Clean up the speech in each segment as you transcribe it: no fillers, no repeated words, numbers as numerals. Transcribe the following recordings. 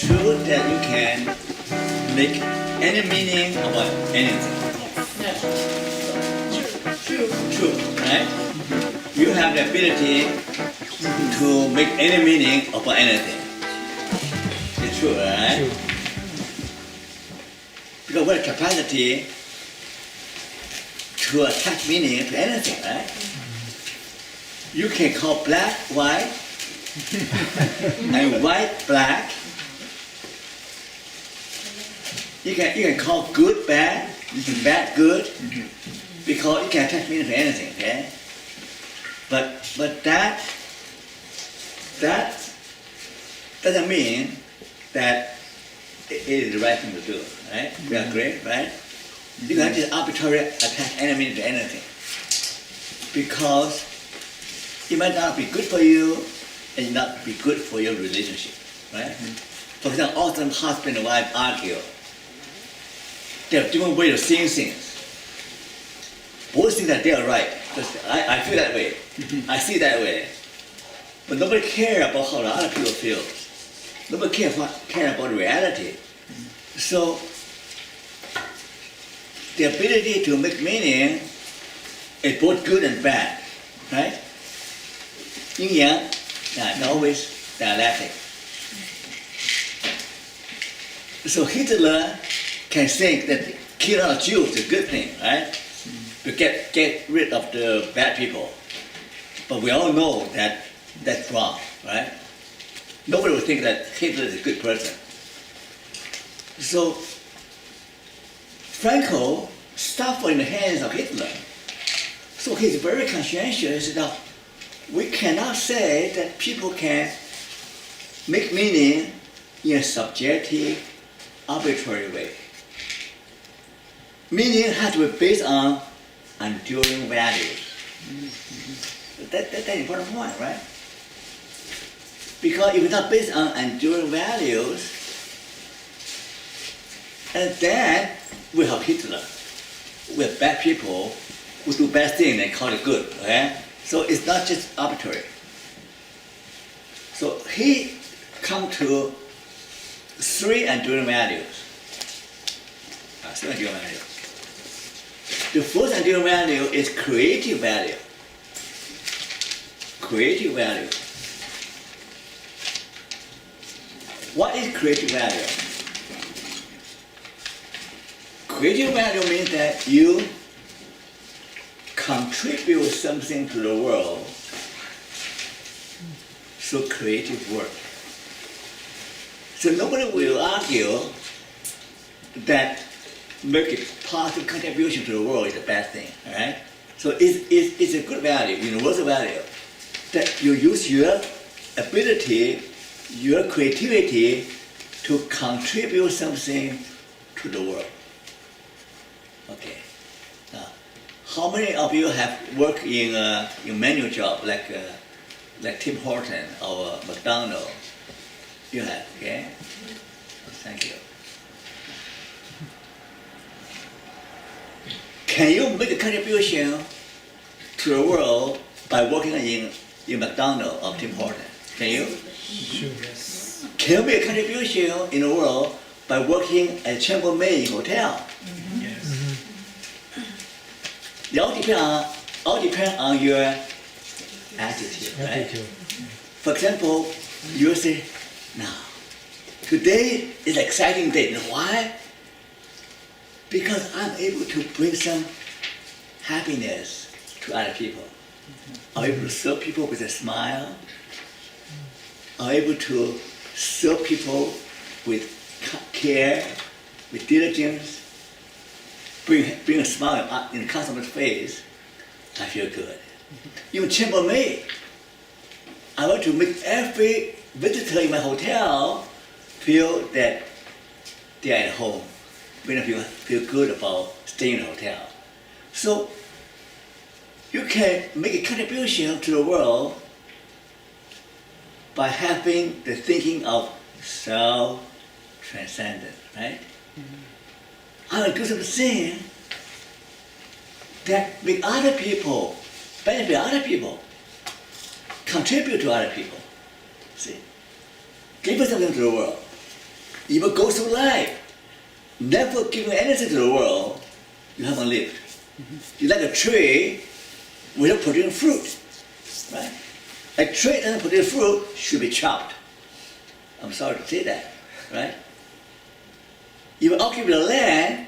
true that you can make any meaning about anything? Yes. True. True, right? You have the ability to make any meaning about anything. It's true, right? True. Because we have capacity to attach meaning to anything, right? You can call black white and white black. You can call good bad, bad good, because you can attach meaning to anything, okay? But that doesn't mean that it is the right thing to do, right? We agree, right? You can't just arbitrarily attach any meaning to anything, because it might not be good for you and not be good for your relationship, right? For example, often husband and wife argue. They have different ways of seeing things. Both think that they are right. I feel that way. I see that way. But nobody cares about how the other people feel. Nobody cares about reality. So the ability to make meaning is both good and bad, right? Yin yang, always dialectic. So Hitler can think that killing all Jews is a good thing, right? To get rid of the bad people. But we all know that that's wrong, right? Nobody would think that Hitler is a good person. So Franco suffered in the hands of Hitler. So he's very conscientious that we cannot say that people can make meaning in a subjective, arbitrary way. Meaning has to be based on enduring values. That's an important point, right? Because if it's not based on enduring values, and then we have Hitler. We have bad people who do bad things and call it good, okay? So it's not just arbitrary. So he come to three enduring values. Three enduring values. The first enduring value is creative value. Creative value. What is creative value? Creative value means that you contribute something to the world through creative work. So nobody will argue that make a positive contribution to the world is a bad thing, all right? So it's a good value, universal value, that you use your ability, your creativity to contribute something to the world. Okay. Now, how many of you have worked in manual job like Tim Horton or McDonald's? You have, okay? Thank you. Can you make a contribution to the world by working in McDonald's or Tim Horton? Can you? Sure. Yes. Can you make a contribution in the world by working at Chambermaid Hotel? Yes. It all depend on your attitude, right? Attitude. For example, you say, now, today is an exciting day. You know why? Because I'm able to bring some happiness to other people. I'm able to serve people with a smile. I'm able to serve people with care, with diligence. Bring a smile in the customer's face. I feel good. Even chambermaid, I want to make every visitor in my hotel feel that they are at home. When people feel good about staying in a hotel. So you can make a contribution to the world by having the thinking of self-transcendence, right? I will do something that make other people, benefit other people, contribute to other people. See? Give something to the world. You will go through life, never giving anything to the world, you haven't lived. You're like a tree without producing fruit, right? A tree that doesn't produce fruit should be chopped. I'm sorry to say that, right? You occupy the land,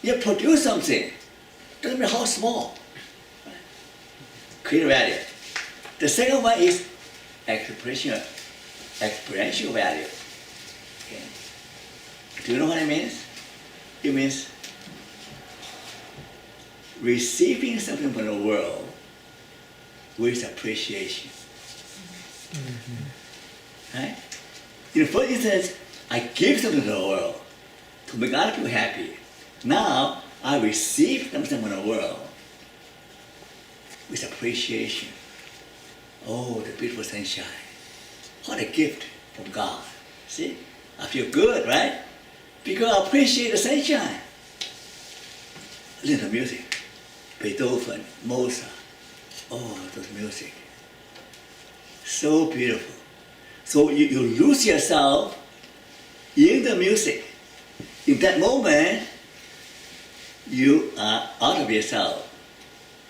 you produce something. Doesn't matter how small. Right? Create value. The second one is experiential value. Okay. Do you know what it means? It means receiving something from the world with appreciation. Right? In the first instance, I give something to the world to make other people happy. Now, I receive something from the world with appreciation. Oh, the beautiful sunshine. What a gift from God. See? I feel good, right? Because I appreciate the sunshine. Listen to music. Beethoven, Mozart. Oh, those music. So beautiful. So you lose yourself in the music. In that moment, you are out of yourself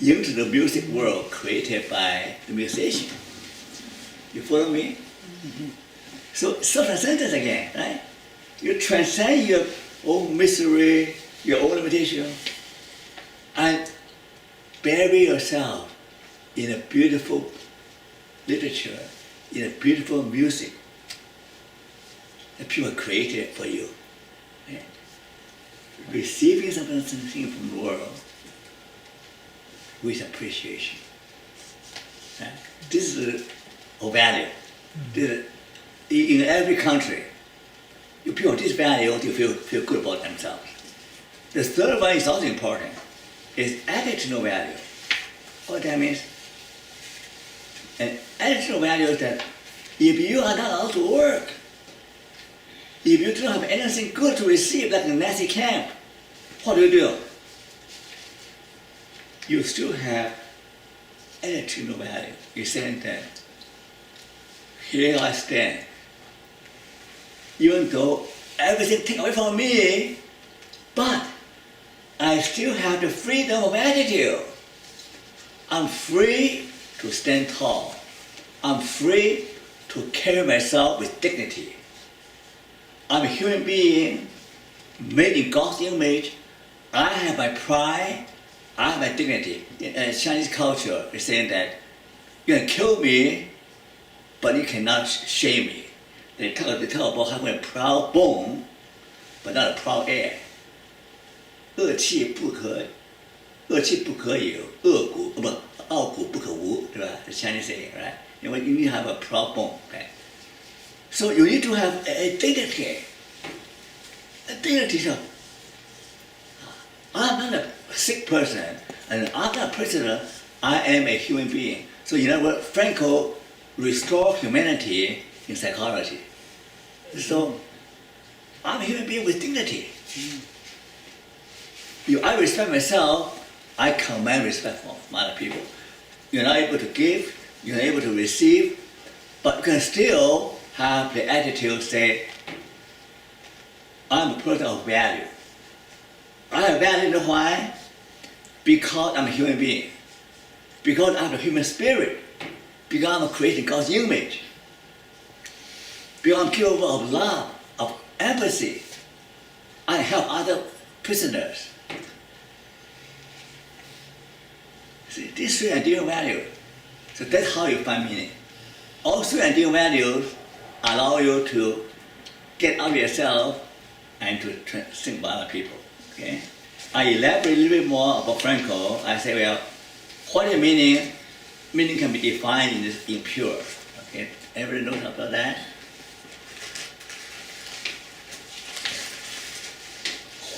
into the music world created by the musician. You follow me? Mm-hmm. So self-transcendence again, right? You transcend your own misery, your own limitation, and bury yourself in a beautiful literature, in a beautiful music that people created for you. Right? Receiving something from the world with appreciation. Right? This is a value. In every country, you people this value, you feel good about themselves. The third one is also important. Is attitudinal value. What that means? An attitudinal value is that if you are not allowed to work, if you don't have anything good to receive, like in Nazi camp, what do? You still have attitudinal value. You're saying that here I stand. Even though everything taken away from me, but I still have the freedom of attitude. I'm free to stand tall. I'm free to carry myself with dignity. I'm a human being made in God's image. I have my pride. I have my dignity. In Chinese culture, they're saying that you can kill me, but you cannot shame me. They talk about having a proud bone, but not a proud air. 恶气不可有，傲骨不可无，对吧? The Chinese saying, right? You need to have a proud bone, okay? So you need to have a dignity. A dignity. So, I'm not a sick person, and I'm not a prisoner. I am a human being. So you know what? Franco restored humanity in psychology. So I'm a human being with dignity. If I respect myself, I command respect from other people. You're not able to give, you're not able to receive, but you can still have the attitude say, I'm a person of value. I have value, you know why? Because I'm a human being. Because I have a human spirit. Because I'm creating God's image. Because I'm capable of love, of empathy. I help other prisoners. See, these three ideal values. So that's how you find meaning. All three ideal values allow you to get out of yourself and to think about other people. Okay? I elaborate a little bit more about Franco. I say, well, what is meaning? Meaning can be defined in this impure. Okay? Everybody knows about that?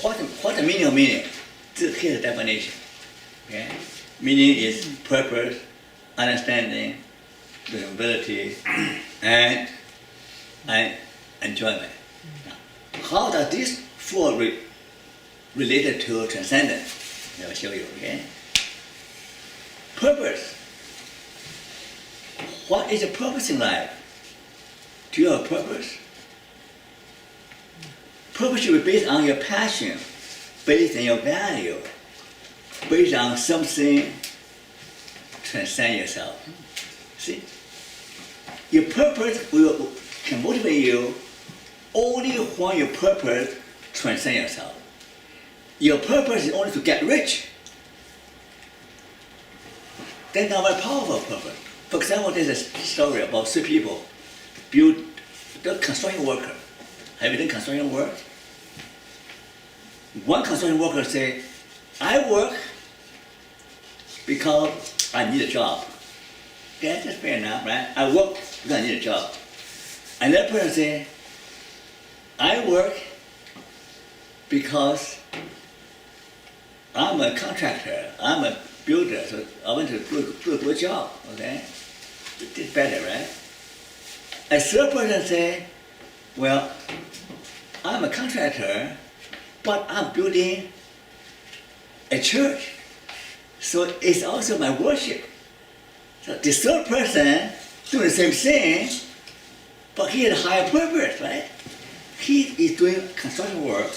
What's the meaning of meaning? Here's the definition. Okay? Meaning is purpose, understanding, ability, and enjoyment. Now, how does this four related to transcendence? I'll show you. Okay? Purpose. What is the purpose in life? Do you have a purpose? Purpose should be based on your passion, based on your value, based on something transcend yourself. See? Your purpose can motivate you only when your purpose transcend yourself. Your purpose is only to get rich. That's not a very powerful purpose. For example, there's a story about 3 people build the construction worker. Have you done construction work? One construction worker say, I work because I need a job. Okay, that's fair enough, right? I work because I need a job. Another person say, I work because I'm a contractor, I'm a builder, so I want to do a good job, okay? It's better, right? A third person say, well, I'm a contractor, but I'm building a church. So it's also my worship. So the third person doing the same thing, but he has a higher purpose, right? He is doing construction work,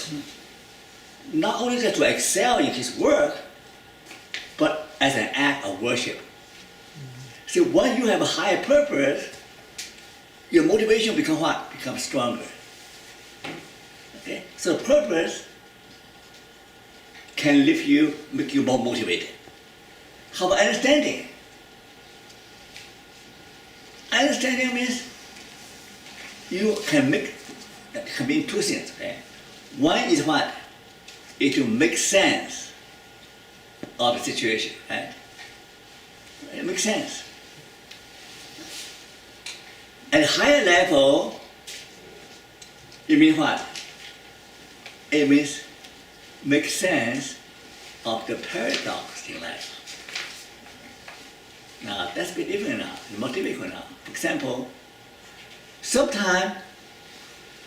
not only just to excel in his work, but as an act of worship. So when you have a higher purpose, your motivation becomes what? Becomes stronger. Okay? So purpose can lift you, make you more motivated. How about understanding? Understanding means you can mean 2 things. Okay? One is what? Is to make sense of the situation. Right? It makes sense. At a higher level, it means what? It means make sense of the paradox in life. Now, that's a bit different now, more difficult now. For example, sometimes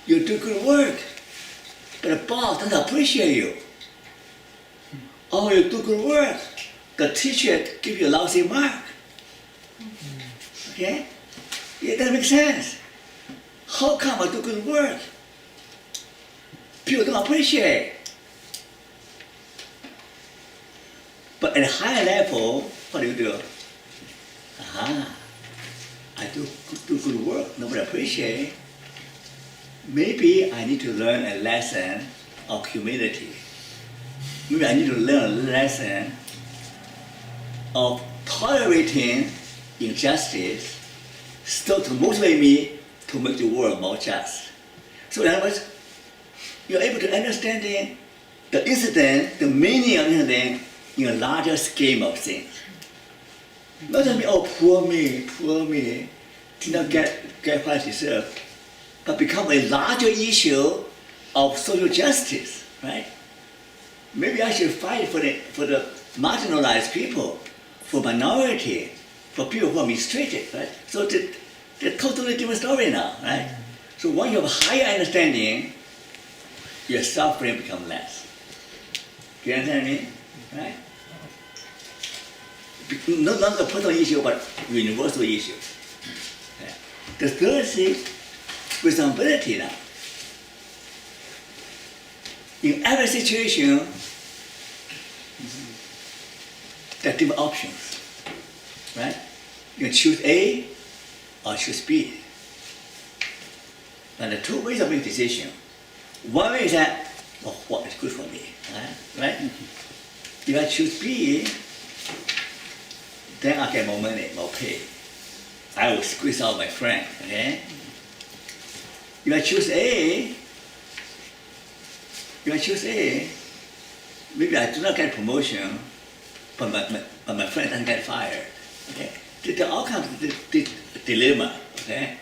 you do good work, but the boss doesn't appreciate you. Or you do good work, the teacher gives you a lousy mark. Okay? It doesn't make sense. How come I do good work? People don't appreciate. But at a higher level, what do? I do good work, nobody appreciate. Maybe I need to learn a lesson of humility. Maybe I need to learn a lesson of tolerating injustice, so to motivate me to make the world more just. So in other words, you're able to understand the incident, the meaning of the incident in a larger scheme of things. Not just me, oh, poor me, did not get what I deserve, but become a larger issue of social justice, right? Maybe I should fight for the marginalized people, for minority, for people who are mistreated, right? So they're a totally different story now, right? So when you have a higher understanding, your suffering becomes less. Do you understand what I mean? Right? No longer a personal issue, but universal issue. Yeah. The third thing, responsibility now. In every situation, there are different options, right? You can choose A or choose B. And there are 2 ways of making decision. One way is that, well, what is good for me, right? If I choose B, then I get more money, more pay. I will squeeze out my friend, okay? If I choose A, maybe I do not get promotion, but my friend doesn't get fired, okay? The outcome is the dilemma, okay?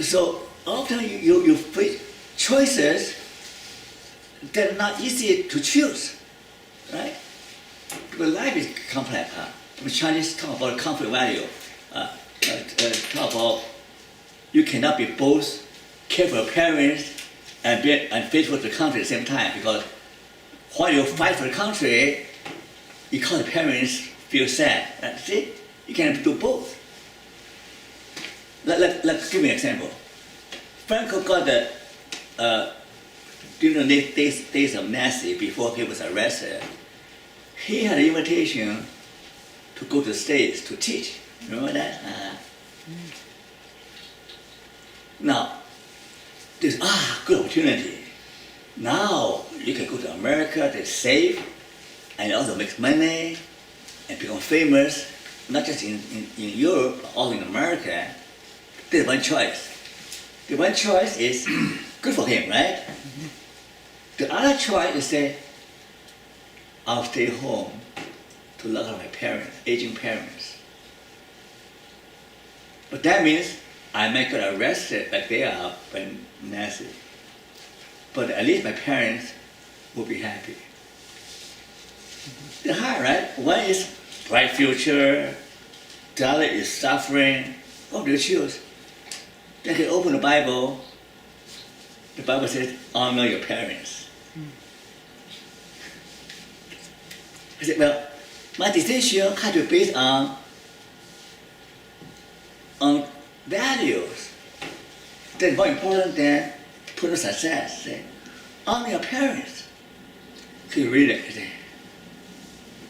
So often you face choices that are not easy to choose, right? Because life is complex. The Chinese talk about conflict value. Talk about you cannot be both care for your parents and faithful to the country at the same time, because while you fight for the country, it causes the parents feel sad. See, you cannot do both. Let's give me an example. Franco got the during the days of Nazi, before he was arrested, he had an invitation to go to the States to teach. Remember that? Now, this good opportunity. Now you can go to America, they're safe, and also make money and become famous, not just in Europe, but also in America. There's one choice. The one choice is good for him, right? The other choice is say, I'll stay home to look at my parents, aging parents. But that means I might get arrested like they are by Nazi. But at least my parents will be happy. They're hard, right? One is bright future, the other is suffering. What do you choose? They can open the Bible. The Bible says, honor your parents. I said, well, my decision had to be based on values. That's more important than personal success. Say, honor your parents. He read it. Say,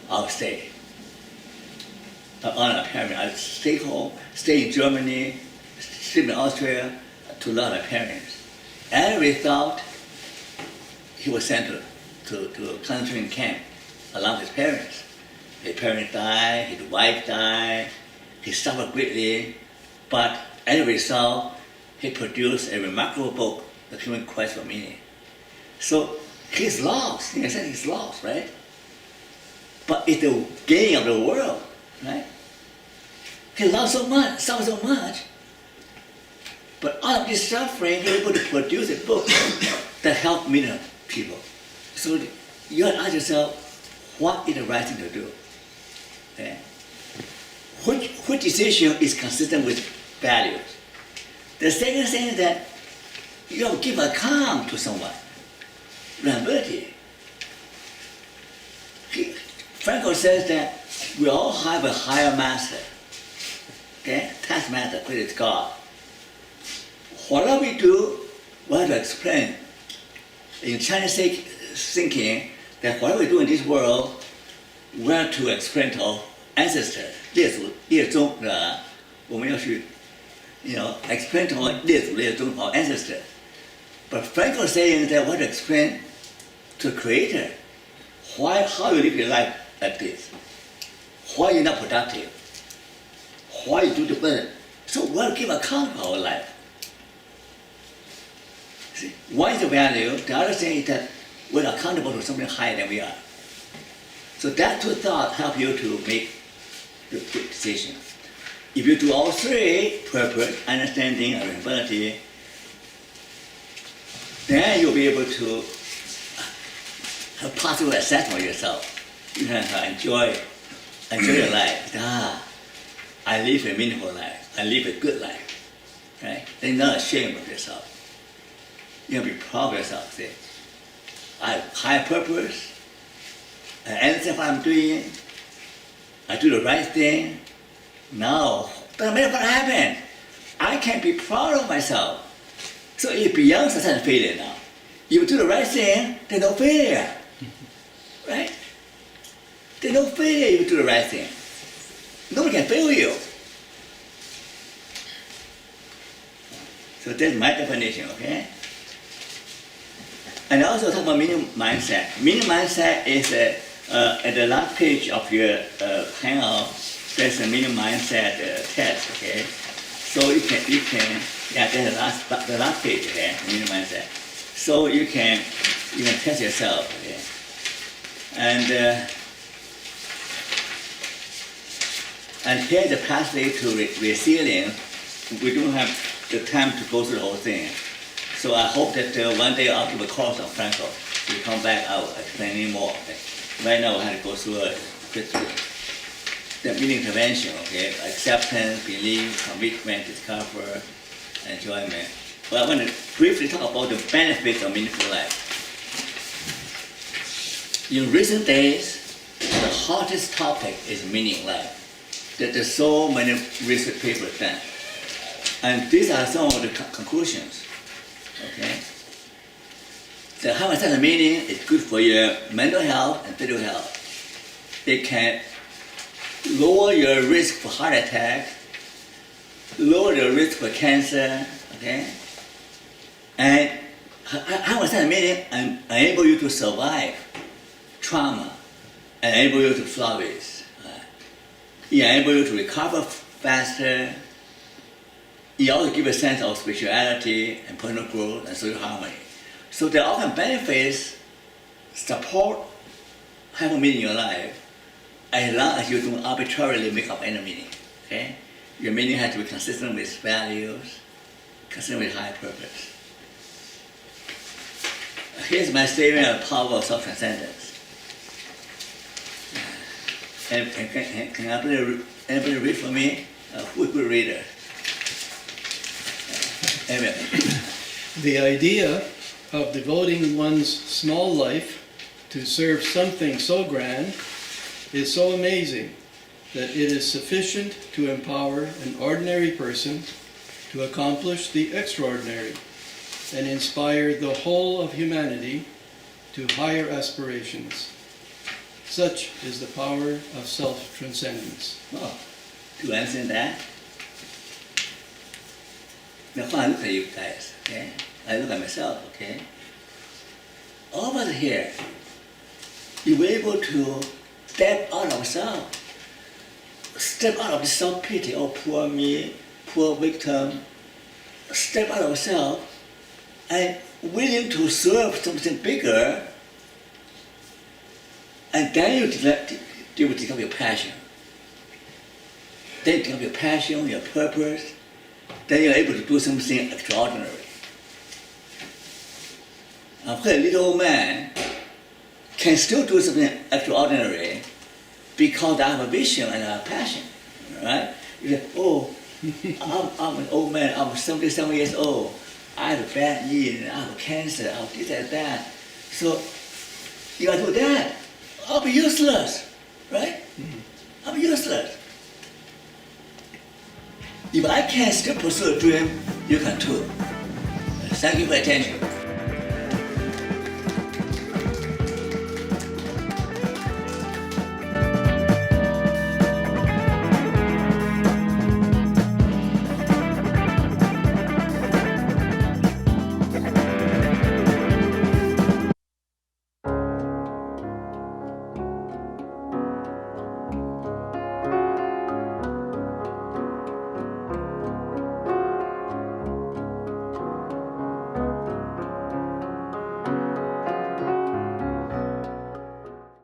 I'll stay. I'll honor my parents. I'll stay home, stay in Germany, stay in Austria to learn my parents. As a result, he was sent to a concentration camp along with his parents. His parents died, his wife died, he suffered greatly, but as a result, he produced a remarkable book, The Human Quest for Meaning. So he's lost, in a sense he's lost, right? But it's the gain of the world, right? He lost so much, suffered so much, but out of this suffering, he was able to produce a book that helped millions of people. So you have to ask yourself, what is the right thing to do? Okay? Which decision is consistent with values? The second thing is that you have to give account to someone. Rememberty. Frankel says that we all have a higher master. Okay? Taskmaster, which is God. Whatever we do, we have to explain. In Chinese thinking, that whatever we do in this world, we have to explain to our ancestors. 列宗, 我们要去 explain to our 列宗, our ancestors. But Frankel is saying that we have to explain to the Creator how you live your life like this, why you're not productive, why you do the better. So we have to give account of our life. See, one is the value, the other thing is that we're accountable to something higher than we are. So that two thoughts help you to make the good decision. If you do all three, purpose, understanding, and ability, then you'll be able to have positive assessment of yourself. You can enjoy your life. I live a meaningful life. I live a good life. Right? Then you're not ashamed of yourself. You can be proud of yourself. Say, I have high purpose. I understand what I'm doing. I do the right thing. Now, doesn't matter what happened. I can be proud of myself. So it's beyond success and failure now. If you do the right thing, there's no failure. Right? There's no failure if you do the right thing. Nobody can fail you. So that's my definition, okay? And also talk about meaning mindset. Meaning mindset is at the last page of your handout. There's a meaning mindset test. Okay, so you can that's the last page. Okay, meaning mindset. So you can test yourself. Okay, and here's the pathway to resilience. We don't have the time to go through the whole thing. So I hope that one day after the course on Frankel, we come back, I will explain more. Okay? Right now I have to go through it quickly. The meaning intervention, okay? Acceptance, belief, commitment, discover, enjoyment. But I want to briefly talk about the benefits of meaningful life. In recent days, the hottest topic is meaning life. There's so many research papers done. And these are some of the conclusions. Okay? The having sense of meaning is good for your mental health and physical health. It can lower your risk for heart attack, lower the risk for cancer, okay? And having sense of meaning enable you to survive trauma, enable you to flourish. It enable you to recover faster. It also gives a sense of spirituality and personal growth and social harmony. So there are often benefits, support, having meaning in your life, as long as you don't arbitrarily make up any meaning. Okay? Your meaning has to be consistent with values, consistent with high purpose. Here's my statement of the power of self-transcendence. And can anybody read for me? Who's a good reader? Amen. The idea of devoting one's small life to serve something so grand is so amazing that it is sufficient to empower an ordinary person to accomplish the extraordinary and inspire the whole of humanity to higher aspirations. Such is the power of self-transcendence. Oh, to answer that, now I look at you guys, okay? I look at myself, okay? All of us here, you were able to step out of self, step out of the self-pity, oh, poor me, poor victim, step out of self and willing to serve something bigger, and then you will develop your passion. Then you develop your passion, your purpose, then you're able to do something extraordinary. I've heard a little old man can still do something extraordinary because I have a vision and a passion, right? You say, oh, I'm an old man, I'm 77 years old, I have a bad knee, I have cancer, I have this and that. So, if I do that, I'll be useless, right? I'll be useless. If I can still pursue a dream, you can too. Thank you for your attention.